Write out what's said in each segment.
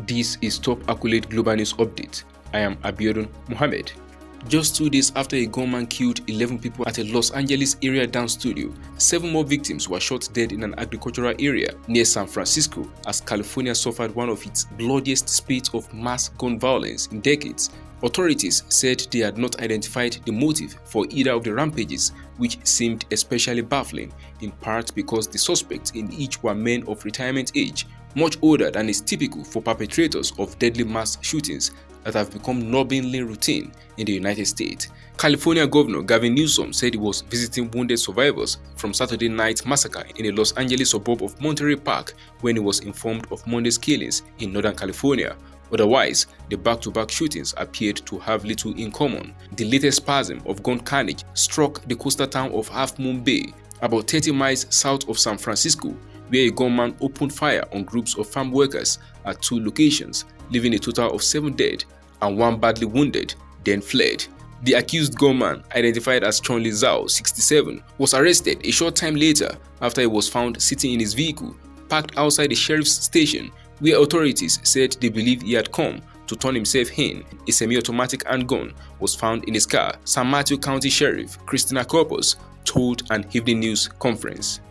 This is Top Accolade Global News Update. I am Abiodun Mohammed. Just 2 days after a gunman killed 11 people at a Los Angeles area dance studio, 7 more victims were shot dead in an agricultural area near San Francisco as California suffered one of its bloodiest spate of mass gun violence in decades. Authorities said they had not identified the motive for either of the rampages, which seemed especially baffling, in part because the suspects in each were men of retirement age, much older than is typical for perpetrators of deadly mass shootings that have become numbingly routine in the United States. California Governor Gavin Newsom said he was visiting wounded survivors from Saturday night massacre in a Los Angeles suburb of Monterey Park when he was informed of Monday's killings in Northern California. Otherwise, the back-to-back shootings appeared to have little in common. The latest spasm of gun carnage struck the coastal town of Half Moon Bay, about 30 miles south of San Francisco, where a gunman opened fire on groups of farm workers at 2 locations, leaving a total of 7 dead and 1 badly wounded, then fled. The accused gunman, identified as Chun Li Zhao, 67, was arrested a short time later after he was found sitting in his vehicle, parked outside the sheriff's station, where authorities said they believe he had come to turn himself in. A semi-automatic handgun was found in his car, San Mateo County Sheriff Christina Corpus told an evening news conference.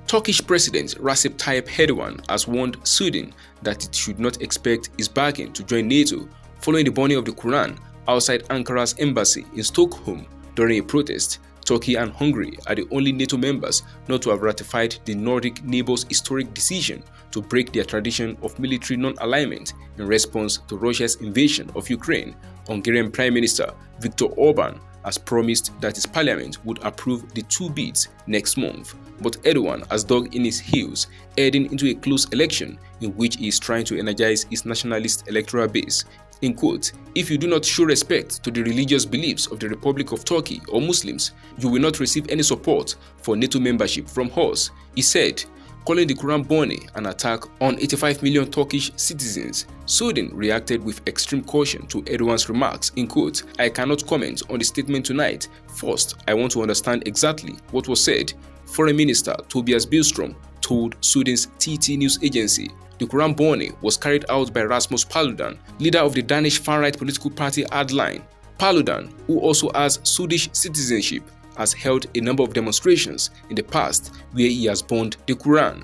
Turkish President Recep Tayyip Erdogan has warned Sweden that it should not expect his backing to join NATO following the burning of the Quran outside Ankara's embassy in Stockholm during a protest. Turkey and Hungary are the only NATO members not to have ratified the Nordic neighbors' historic decision to break their tradition of military non-alignment in response to Russia's invasion of Ukraine. Hungarian Prime Minister Viktor Orban has promised that his parliament would approve the 2 bids next month, but Erdogan has dug in his heels, heading into a close election in which he is trying to energize his nationalist electoral base. In quote, "If you do not show respect to the religious beliefs of the Republic of Turkey or Muslims, you will not receive any support for NATO membership from us," he said, calling the Quran burning an attack on 85 million Turkish citizens. Sweden reacted with extreme caution to Erdogan's remarks, in quote, "I cannot comment on the statement tonight. First, I want to understand exactly what was said," Foreign Minister Tobias Billström told Sweden's TT news agency. The Quran burning was carried out by Rasmus Paludan, leader of the Danish far-right political party Ardern. Paludan, who also has Swedish citizenship, has held a number of demonstrations in the past where he has burned the Quran.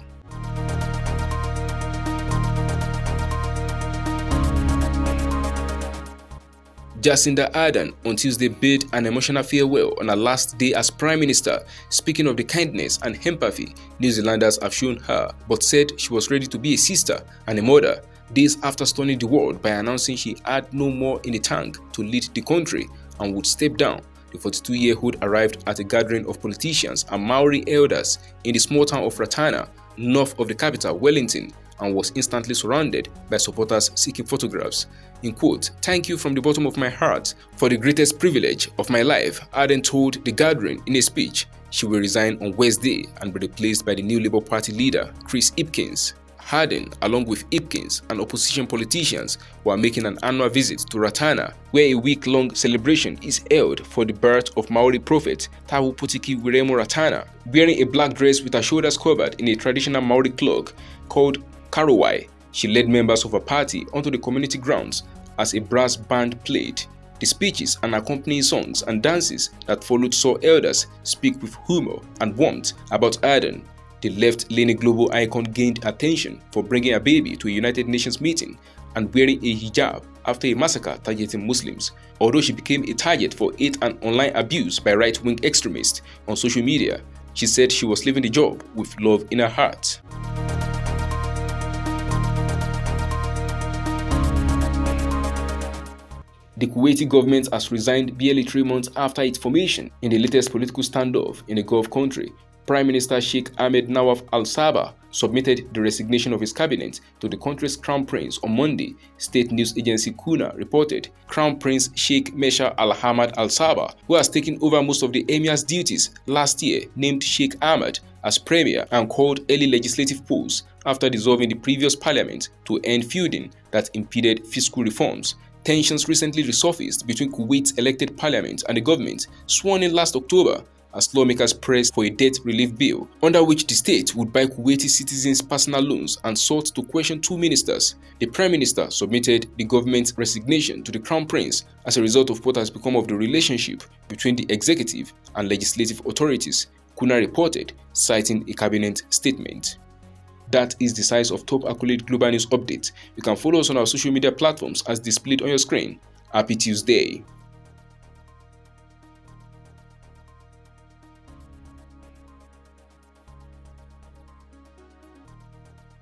Jacinda Ardern on Tuesday bid an emotional farewell on her last day as Prime Minister, speaking of the kindness and empathy New Zealanders have shown her, but said she was ready to be a sister and a mother, days after stunning the world by announcing she had no more in the tank to lead the country and would step down. The 42-year-old arrived at a gathering of politicians and Maori elders in the small town of Ratana, north of the capital, Wellington, and was instantly surrounded by supporters seeking photographs. In quote, "Thank you from the bottom of my heart for the greatest privilege of my life," Ardern told the gathering in a speech. She will resign on Wednesday and be replaced by the new Labour Party leader, Chris Hipkins. Ardern, along with Hipkins and opposition politicians, were making an annual visit to Ratana, where a week-long celebration is held for the birth of Maori prophet Tahu Putiki Wiremu Ratana. Wearing a black dress with her shoulders covered in a traditional Maori cloak called Karawai, she led members of her party onto the community grounds as a brass band played. The speeches and accompanying songs and dances that followed saw elders speak with humor and warmth about Ardern. The left-leaning global icon gained attention for bringing a baby to a United Nations meeting and wearing a hijab after a massacre targeting Muslims, although she became a target for hate and online abuse by right-wing extremists on social media. She said she was leaving the job with love in her heart. The Kuwaiti government has resigned barely 3 months after its formation in the latest political standoff in the Gulf country. Prime Minister Sheikh Ahmed Nawaf Al-Sabah submitted the resignation of his cabinet to the country's Crown Prince on Monday, state news agency Kuna reported. Crown Prince Sheikh Mesha Al-Hamad Al-Sabah, who has taken over most of the emir's duties last year, named Sheikh Ahmed as premier and called early legislative polls after dissolving the previous parliament to end feuding that impeded fiscal reforms. Tensions recently resurfaced between Kuwait's elected parliament and the government, sworn in last October, as lawmakers pressed for a debt relief bill, under which the state would buy Kuwaiti citizens' personal loans and sought to question 2 ministers. The Prime Minister submitted the government's resignation to the Crown Prince as a result of what has become of the relationship between the executive and legislative authorities, Kuna reported, citing a cabinet statement. That is the size of top accolade global news update. You can follow us on our social media platforms as displayed on your screen. Happy Tuesday.